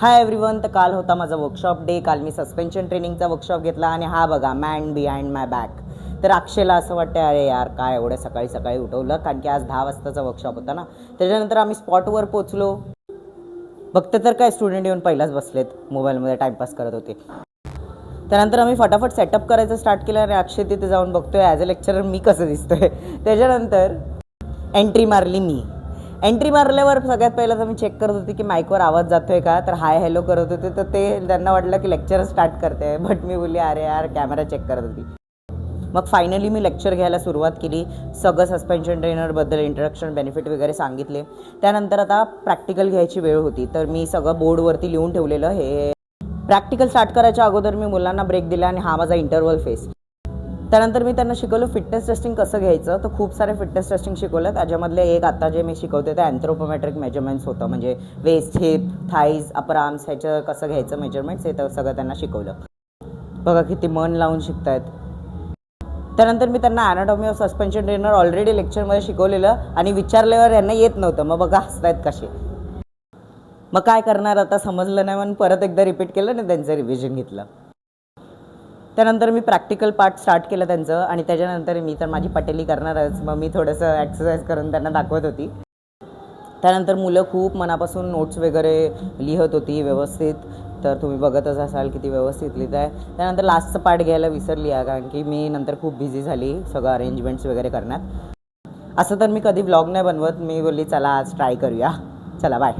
Hi everyone. तर काल होता माझा वर्कशॉप डे. काल मी सस्पेन्शन ट्रेनिंगचा वर्कशॉप घेतला आणि हा बघा मॅन बिहाइंड माय बॅक. तर अक्षयला असं वाटतं अरे यार काय एवढं सकाळी सकाळी उठवलं, कारण की आज 10 वाजताचा वर्कशॉप होता ना. त्याच्यानंतर आम्ही स्पॉटवर पोचलो. बघते तर काय स्टुडंट येऊन पहिलाच बसलेत, मोबाईलमध्ये टाईमपास करत होते. त्यानंतर आम्ही फटाफट सेटअप करायचं स्टार्ट केलं आणि अक्षय तिथे जाऊन बघतोय ॲज अ लेक्चरर मी कसं दिसतोय. त्याच्यानंतर एंट्री मारली मी. एंट्री मारल्यावर सगळ्यात पहिलं तर मी चेक करत होती की माईकवर आवाज जातोय का. तर हाय हॅलो करत होते, तर ते त्यांना वाटलं की लेक्चर स्टार्ट करते. बट मी बोलली अरे यार कॅमेरा चेक करत होती. मग फायनली मी लेक्चर घ्यायला सुरुवात केली. सगळं सस्पेन्शन ट्रेनरबद्दल इंट्रोडक्शन बेनिफिट वगैरे सांगितले. त्यानंतर आता प्रॅक्टिकल घ्यायची वेळ होती, तर मी सगळं बोर्डवरती लिहून ठेवलेलं. हे प्रॅक्टिकल स्टार्ट करायच्या अगोदर मी मुलांना ब्रेक दिला आणि हा माझा इंटरवल फेस. त्यानंतर मी त्यांना शिकवलं फिटनेस टेस्टिंग कसं घ्यायचं. तर खूप सारे फिटनेस टेस्टिंग शिकवलं. त्याच्यामधले एक आता जे मी शिकवते ते अँथ्रोपोमेट्रिक मेजरमेंट्स होतं, म्हणजे waist, hip, thighs, upper arms ह्याचं कसं घ्यायचं मेजरमेंट्स हे तर सगळं त्यांना शिकवलं. बघा किती मन लावून शिकतायत. त्यानंतर मी त्यांना anatomy of suspension trainer already लेक्चरमध्ये शिकवलेलं आणि विचारल्यावर यांना येत नव्हतं. मग बघा हसतायत कसे. मग काय करणार आता समजलं नाही म्हणून परत एकदा रिपीट केलं आणि त्यांचं रिव्हिजन घेतलं. त्यानंतर मी प्रॅक्टिकल पार्ट स्टार्ट केलं त्यांचं आणि त्याच्यानंतर मी तर माझी पटेली करणारच. मग मी थोडंसं ॲक्सरसाइज करून त्यांना दाखवत होती. त्यानंतर मुलं खूप मनापासून नोट्स वगैरे लिहत होती व्यवस्थित. तर तुम्ही बघतच असाल किती व्यवस्थित लिहित आहे. त्यानंतर लास्टचं पार्ट घ्यायला विसरली आहे, कारण की मी नंतर खूप बिझी झाली सगळं अरेंजमेंट्स वगैरे करण्यात. असं तर मी कधी व्लॉग नाही बनवत. मी बोलली चला आज ट्राय करूया. चला बाय.